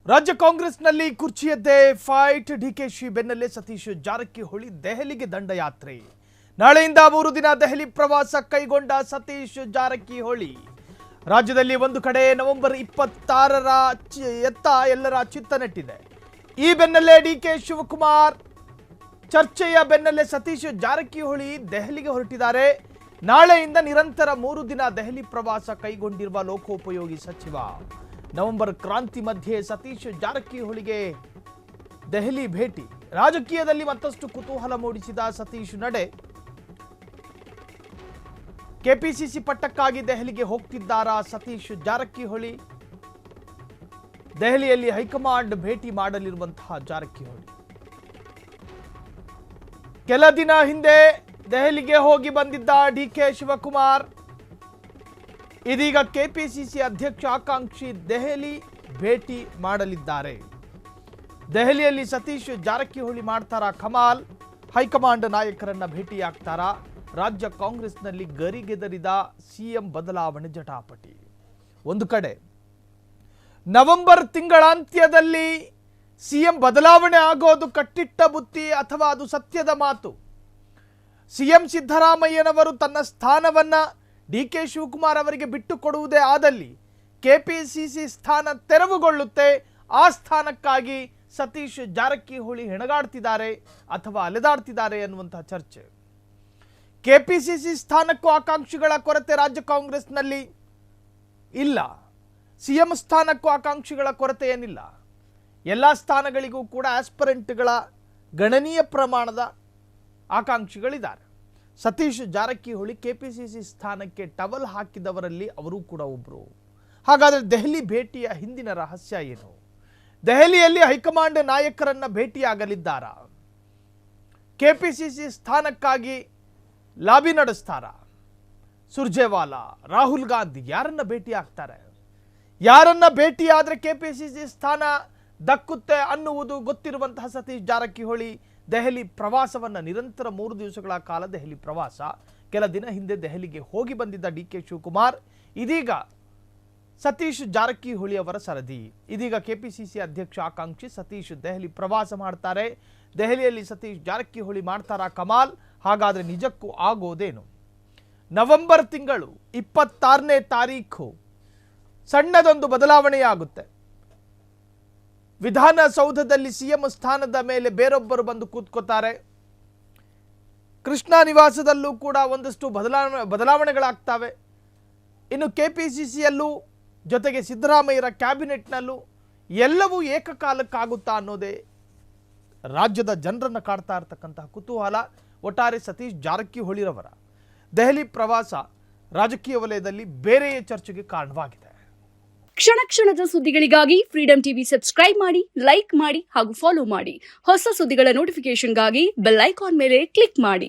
ರಾಜ್ಯ ಕಾಂಗ್ರೆಸ್ನಲ್ಲಿ ಕುರ್ಚಿಯದ್ದೇ ಫೈಟ್. ಡಿಕೆಶಿ ಬೆನ್ನಲ್ಲೇ ಸತೀಶ್ ಜಾರಕಿಹೊಳಿ ದೆಹಲಿಗೆ ದಂಡಯಾತ್ರೆ. ನಾಳೆಯಿಂದ 3 ದಿನ ದೆಹಲಿ ಪ್ರವಾಸ ಕೈಗೊಂಡ ಸತೀಶ್ ಜಾರಕಿಹೊಳಿ ರಾಜ್ಯದಲ್ಲಿ ಒಂದು ಕಡೆ ನವೆಂಬರ್ 26ರ ಎತ್ತ ಎಲ್ಲರ ಚಿತ್ತ ನೆಟ್ಟಿದೆ. ಈ ಬೆನ್ನಲ್ಲೇ ಡಿಕೆ ಶಿವಕುಮಾರ್ ಚರ್ಚೆಯ ಬೆನ್ನಲ್ಲೇ ಸತೀಶ್ ಜಾರಕಿಹೊಳಿ ದೆಹಲಿಗೆ ಹೊರಟಿದ್ದಾರೆ. ನಾಳೆಯಿಂದ ನಿರಂತರ 3 ದಿನ ದೆಹಲಿ ಪ್ರವಾಸ ಕೈಗೊಂಡಿರುವ ಲೋಕೋಪಯೋಗಿ ಸಚಿವ ನವೆಂಬರ್ ಕ್ರಾಂತಿ ಮಧ್ಯೆ ಸತೀಶ್ ಜಾರಕಿಹೊಳಿಗೆ ದೆಹಲಿ ಭೇಟಿ. ರಾಜಕೀಯದಲ್ಲಿ ಮತ್ತಷ್ಟು ಕುತೂಹಲ ಮೂಡಿಸಿದ ಸತೀಶ್ ನಡೆ. ಕೆಪಿಸಿಸಿ ಪಟ್ಟಕ್ಕಾಗಿ ದೆಹಲಿಗೆ ಹೋಗ್ತಿದ್ದಾರಾ ಸತೀಶ್ ಜಾರಕಿಹೊಳಿ? ದೆಹಲಿಯಲ್ಲಿ ಹೈಕಮಾಂಡ್ ಭೇಟಿ ಮಾಡಲಿರುವಂತಹ ಜಾರಕಿಹೊಳಿ ಕೆಲ ದಿನ ಹಿಂದೆ ದೆಹಲಿಗೆ ಹೋಗಿ ಬಂದಿದ್ದ ಡಿಕೆ ಶಿವಕುಮಾರ್ ಇದೀಗ ಕೆಪಿಸಿಸಿ ಅಧ್ಯಕ್ಷ ಆಕಾಂಕ್ಷಿ ದೆಹಲಿ ಭೇಟಿ ಮಾಡಲಿದ್ದಾರೆ. ದೆಹಲಿಯಲ್ಲಿ ಸತೀಶ್ ಜಾರಕಿಹೊಳಿ ಮಾಡ್ತಾರಾ ಕಮಾಲ್? ಹೈಕಮಾಂಡ್ ನಾಯಕರನ್ನ ಭೇಟಿಯಾಗ್ತಾರಾ? ರಾಜ್ಯ ಕಾಂಗ್ರೆಸ್ನಲ್ಲಿ ಗರಿಗೆದರಿದ ಸಿಎಂ ಬದಲಾವಣೆ ಜಟಾಪಟಿ. ಒಂದು ಕಡೆ ನವೆಂಬರ್ ತಿಂಗಳಾಂತ್ಯದಲ್ಲಿ ಸಿಎಂ ಬದಲಾವಣೆ ಆಗೋದು ಕಟ್ಟಿಟ್ಟ ಬುತ್ತಿ ಅಥವಾ ಅದು ಸತ್ಯದ ಮಾತು? ಸಿಎಂ ಸಿದ್ದರಾಮಯ್ಯನವರು ತನ್ನ ಸ್ಥಾನವನ್ನ ಡಿಕೆ ಶಿವಕುಮಾರ್ ಅವರಿಗೆ ಬಿಟ್ಟು ಕೊಡುವುದೇ ಆದಲ್ಲಿ ಕೆಪಿಸಿಸಿ ಸ್ಥಾನ ತೆರವುಗೊಳ್ಳುತ್ತೆ. ಆ ಸ್ಥಾನಕ್ಕಾಗಿ ಸತೀಶ್ ಜಾರಕಿಹೊಳಿ ಹೆಣಗಾಡ್ತಿದ್ದಾರೆ ಅಥವಾ ಅಲೆದಾಡ್ತಿದ್ದಾರೆ ಅನ್ನುವಂತಹ ಚರ್ಚೆ. ಕೆಪಿಸಿಸಿ ಸ್ಥಾನಕ್ಕೂ ಆಕಾಂಕ್ಷಿಗಳ ಕೊರತೆ ರಾಜ್ಯ ಕಾಂಗ್ರೆಸ್ನಲ್ಲಿ ಇಲ್ಲ. ಸಿಎಂ ಸ್ಥಾನಕ್ಕೂ ಆಕಾಂಕ್ಷಿಗಳ ಕೊರತೆ ಏನಿಲ್ಲ. ಎಲ್ಲ ಸ್ಥಾನಗಳಿಗೂ ಕೂಡ ಆಸ್ಪರೆಂಟ್ಗಳ ಗಣನೀಯ ಪ್ರಮಾಣದ ಆಕಾಂಕ್ಷಿಗಳಿದ್ದಾರೆ. ಸತೀಶ್ ಜಾರಕಿಹೊಳಿ ಕೆಪಿಸಿಸಿ ಸ್ಥಾನಕ್ಕೆ ಟವಲ್ ಹಾಕಿದವರಲ್ಲಿ ಅವರು ಕೂಡ ಒಬ್ಬರು. ಹಾಗಾದರೆ ದೆಹಲಿ ಭೇಟಿಯ ಹಿಂದಿನ ರಹಸ್ಯ ಏನು? ದೆಹಲಿಯಲ್ಲಿ ಹೈಕಮಾಂಡ್ ನಾಯಕರನ್ನ ಭೇಟಿಯಾಗಲಿದ್ದಾರಾ? ಕೆಪಿಸಿಸಿ ಸ್ಥಾನಕ್ಕಾಗಿ ಲಾಬಿ ನಡೆಸ್ತಾರಾ? ಸುರ್ಜೇವಾಲಾ, ರಾಹುಲ್ ಗಾಂಧಿ ಯಾರನ್ನ ಭೇಟಿ ಆಗ್ತಾರೆ? ಯಾರನ್ನ ಭೇಟಿಯಾದ್ರೆ ಕೆಪಿಸಿಸಿ ಸ್ಥಾನ ದಕ್ಕುತ್ತೆ ಅನ್ನುವುದು ಗೊತ್ತಿರುವಂತಹ ಸತೀಶ್ ಜಾರಕಿಹೊಳಿ ದೆಹಲಿ ಪ್ರವಾಸವನ್ನ ನಿರಂತರ 3 ದಿವಸಗಳ ಕಾಲ ದೆಹಲಿ ಪ್ರವಾಸ. ಕೆಲ ದಿನ ಹಿಂದೆ ದೆಹಲಿಗೆ ಹೋಗಿ ಬಂದಿದ್ದ ಡಿಕೆ ಶಿವಕುಮಾರ್ ಇದೀಗ ಸತೀಶ್ ಜಾರಕಿಹೊಳಿ ಅವರ ಸರದಿ. ಇದೀಗ ಕೆಪಿಸಿಸಿ ಅಧ್ಯಕ್ಷ ಆಕಾಂಕ್ಷಿ ಸತೀಶ್ ದೆಹಲಿ ಪ್ರವಾಸ ಮಾಡ್ತಾರೆ. ದೆಹಲಿಯಲ್ಲಿ ಸತೀಶ್ ಜಾರಕಿಹೊಳಿ ಮಾಡ್ತಾರಾ ಕಮಾಲ್? ಹಾಗಾದ್ರೆ ನಿಜಕ್ಕೂ ಆಗೋದೇನು? ನವೆಂಬರ್ ತಿಂಗಳು 26ನೇ ತಾರೀಖು ಸಣ್ಣದೊಂದು ಬದಲಾವಣೆಯಾಗುತ್ತೆ. ವಿಧಾನಸೌಧದಲ್ಲಿ ಸಿಎಂ ಸ್ಥಾನದ ಮೇಲೆ ಬೇರೊಬ್ಬರು ಬಂದು ಕೂತ್ಕೋತಾರೆ. ಕೃಷ್ಣ ನಿವಾಸದಲ್ಲೂ ಕೂಡ ಒಂದಷ್ಟು ಬದಲಾವಣೆಗಳಾಗ್ತವೆ. ಇನ್ನು ಕೆಪಿಸಿಸಿಯಲ್ಲೂ ಜೊತೆಗೆ ಸಿದ್ದರಾಮಯ್ಯರ ಕ್ಯಾಬಿನೆಟ್ನಲ್ಲೂ ಎಲ್ಲವೂ ಏಕಕಾಲಕ್ಕಾಗುತ್ತಾ ಅನ್ನೋದೇ ರಾಜ್ಯದ ಜನರನ್ನು ಕಾಡ್ತಾ ಇರತಕ್ಕಂತಹ ಕುತೂಹಲ. ಒಟ್ಟಾರೆ ಸತೀಶ್ ಜಾರಕಿಹೊಳಿರವರ ದೆಹಲಿ ಪ್ರವಾಸ ರಾಜಕೀಯ ವಲಯದಲ್ಲಿ ಬೇರೆಯೇ ಚರ್ಚೆಗೆ ಕಾರಣವಾಗಿದೆ. ಕ್ಷಣ ಕ್ಷಣದ ಸುದ್ದಿಗಳಿಗಾಗಿ ಫ್ರೀಡಂ ಟಿವಿ ಸಬ್ಸ್ಕ್ರೈಬ್ ಮಾಡಿ, ಲೈಕ್ ಮಾಡಿ ಹಾಗೂ ಫಾಲೋ ಮಾಡಿ. ಹೊಸ ಸುದ್ದಿಗಳ ನೋಟಿಫಿಕೇಶನ್ಗಾಗಿ ಬೆಲ್ ಐಕಾನ್ ಮೇಲೆ ಕ್ಲಿಕ್ ಮಾಡಿ.